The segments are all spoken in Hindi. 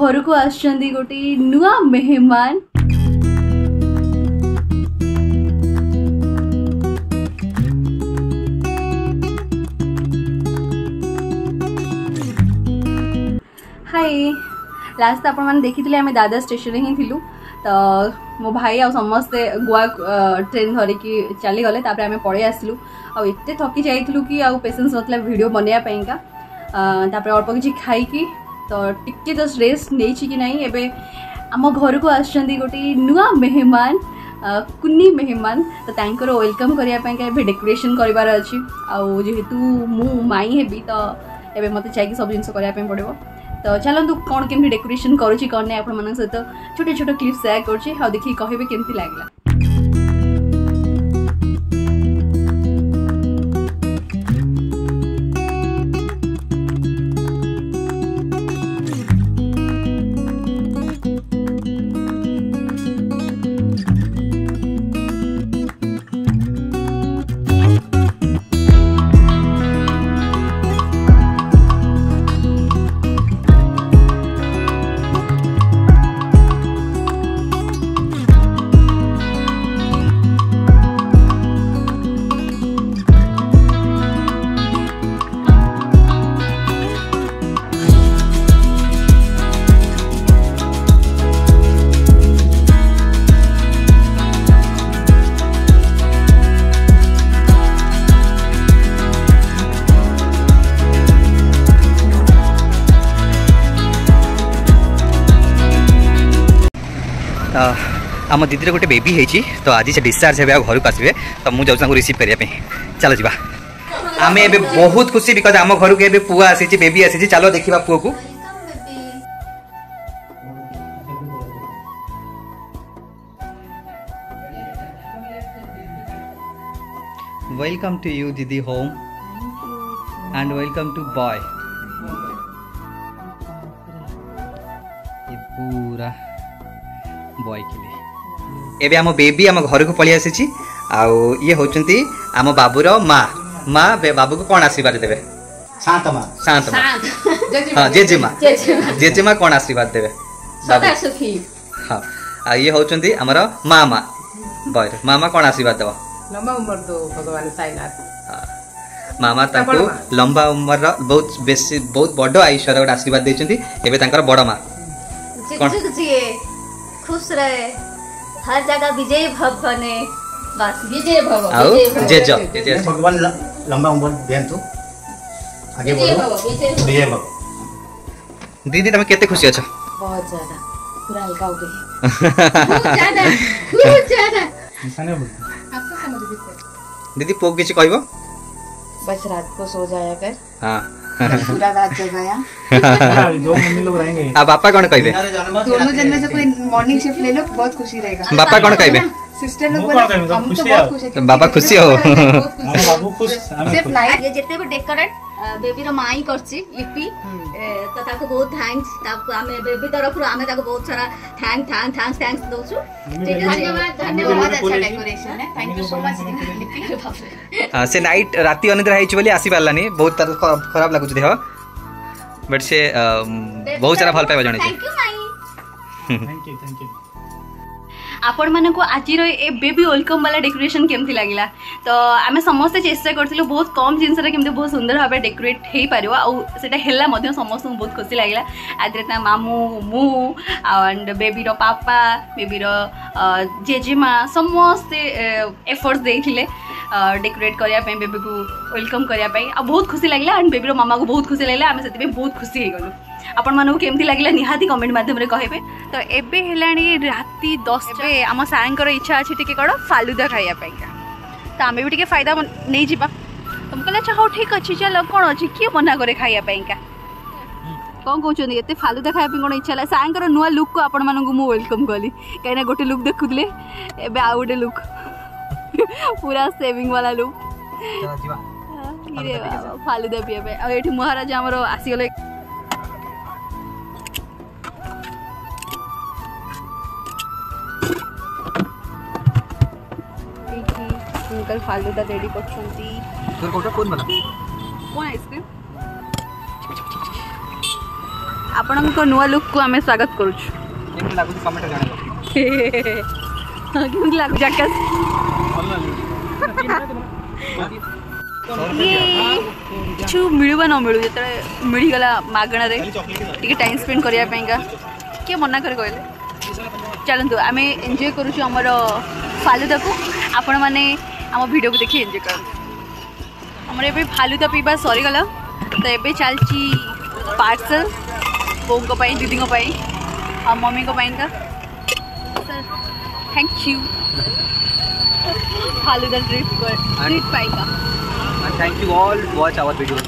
घर को आछंदी गोटे नुआ मेहमान। हाय लास्ट आपण मैंने देखी आम दादर स्टेशन ही थिलु तो मो भाई आ समस्ते गोवा ट्रेन धरिकी चली गले तापर आम पड़े आसलु आ एते थकी जाइलु कि आ पेशेंस नथला वीडियो बनैया तापर अल्प किछि खाइकी तो टिके जस्ट रेस्ट नहीं कि नहीं एबे आम घर को आछंदी गोटे नुआ मेहमान कुन्नी मेहमान तो तांकर वेलकम करिया पई एबे डेकोरेशन करिवार अछि आ जेहेतु मु माई हेबी तो एबे मते चाहिए सब जिनस करिया पई पड़िबो तो चलतु कौन केमती डेकोरेशन करुँची कौन नहीं आपण सहित छोटे छोटे क्लिप शेयर करुँची हाँ देखिए कहे केमती लगला। आम दीदी गोटे बेबी है तो आज से डिस्चार्ज है घर को आसवे तो मुझे जाऊँ रिसीव करने चलो जी आम ए बहुत खुशी बिकज आम घर को पुआ आसी बेबी आसी चलो देखा पुआ को वेलकम टू यू दीदी home and welcome to boy पूरा बॉय के लिए एबे आम बेबी आम घर को पलि आसी ये होचंती आम बाबूर माँ माँ बाबू को कौन आशीर्वाद देवे शांत माँ हाँ जेजेमा कौन आशीर्वाद देवे सदा सुखी हाँ ये होचंती हमर मामा बॉय मामा कौन आशीर्वाद देवा लंबा उम्र दो भगवान साईनाथ मामा ताको लंबा उम्र बहुत बेसी बहुत बड़ आयुष्य गोटे आशीर्वाद देचंती एबे तांकर बड़ माँ खुश रहे हर जगह विजय भव बने बस विजय भव जय भगवान लंबा उम्र देन तो आगे बढ़ो विजय भव दीदी तुम केते खुशी अच्छा बहुत ज्यादा पूरा हल्का हो गई बहुत ज्यादा दीदी पो किछ कहबो बस रात को सो जाया कर हां पूरा रात जगाया दो मम्मी लोग रहेंगे अब पापा कौन कहबे दोनों जन में से कोई मॉर्निंग शिफ्ट ले लो बहुत खुशी रहेगा पापा कौन कहबे सिस्टर लोग बोले हम तो बहुत खुश है बाबा खुशी हो बाबू खुश सिर्फ नाइट ये जिते भी डेकोरेट बेबी रो माई करछि लिपि तो ताको बहुत थैंक्स ताको हमें बेबी तरफ रो हमें ताको बहुत सारा थैंक्स दोछु धन्यवाद अच्छा डेकोरेशन है थैंक यू सो मच लिपि से नाइट राती अनिद्रा हेछि बोली आसी पारलानी बहुत खराब लागु देह बट से बहुत सारा भल पाइबा जणे thank you my thank you आपण मानक आज ए बेबी वेलकम वाला डेकोरेशन केमती लगला तो आम समस्ते चेष्टा करथिलु बहुत कम जिनस केमती बहुत सुंदर भाव डेकोरेट हो पारिबो आ सेटा हेला मध्य समस्त बहुत खुशी लगला आज ता मामू मु एंड बेबी रो पापा बेबी रो जेजेमा समस्ते एफर्ट्स देथिले डेकोरेट करिया पे बेबी को वेलकम करिया पे आ बहुत खुशी लगला एंड बेबी रो मामा को बहुत खुशी लगला आम सेति बहुत खुशी हो गलु आपण मानक केमती लगला निहाती कमेंट माध्यम रे कहबे तो एबे हेलाणी राती 10 बजे आम सारंकर इच्छा अछि टिके कड़ फालुदा खाइया पाइका तो आमे भी टिके फायदा नहीं जिबा तुम कहले अच्छा हो ठीक अछि चल कोन अछि के बना करे खाइया पाइका कौन कहउछन एते फालुदा खाइया पे कोन इच्छा ला सारंकर नुआ लुक को आपण मानक मु वेलकम कली काइना गोटे लुक देखुले एबे आ गोटे लुक पूरा सेविंग वाला लुक फालुदा पिया पे आ एठी महाराज हमरो आसी गले अंकल फालूदा रेडी करछंती तोर कोटा कोन बना कोन आइसक्रीम ଆପଣଙ୍କ ନୂଆ ଲୁକ୍କୁ ଆମେ ସ୍ୱାଗତ କରୁଛୁ। କେମିତି ଲାଗୁଛି କମେଣ୍ଟ ଜଣାଇବ। କେମିତି ଲାଗୁଛି ଆକାଶ? কিছু মিলবা ন মিলু যেতে মিলিগলা মাগଣାରେ ଟିକେ টাইম স্পেন্ড করিয়া পাইকা কিଏ ମନା করে କହିଲେ ଚାଲନ୍ତୁ ଆମେ ଏନ୍ଜୟ କରୁଛୁ ଆମର ଫାଲୁଦାକୁ ଆପଣମାନେ ଆମ ଭିଡ଼ିଓକୁ ଦେଖି ଏନ୍ଜୟ କରନ୍ତୁ। ଆମର ଏବେ ଫାଲୁଦା ପିଇବା ସରିଗଲା ତ ଏବେ ଚାଲିଛି ପାର୍ସଲ ବୋଉଙ୍କ ପାଇଁ ଦିଦିଙ୍କ ପାଇଁ ଆଉ ମମିଙ୍କ ପାଇଁକା। थैंक यू फालुदा ट्रिप पाइका and thank you all to watch our videos।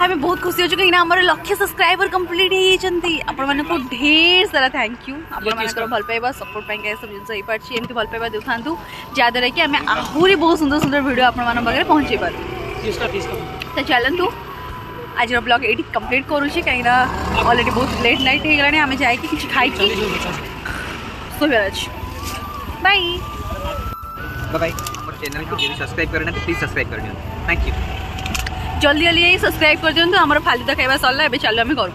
हमें बहुत खुशी होछु कि हमर लक्ष्य सब्सक्राइबर कंप्लीट हे जंती आपण माने को ढेर सारा थैंक यू आपण माने को भल पाइबा सपोर्ट पाइ के सब जिंस ही पाछि एमति भल पाइबा देखांतु ज्यादा रे कि हमें आहुरी बहुत सुंदर सुंदर वीडियो आपण माने बगैर पहुंचे पार तो चलंतु आज रो ब्लॉग एडी कंप्लीट करू छी काइना ऑलरेडी बहुत लेट नाइट हे गलानी हमें जाय कि किछ खाइ की सो बेराज बाय बाय हमर चैनल को जे सब्सक्राइब करना तो प्लीज सब्सक्राइब कर दियो। Thank you. जल्दी जल्दी सब्सक्राइब कर दियो। हमारा फालुदा खाइबा सरला एबे चलो हमें घर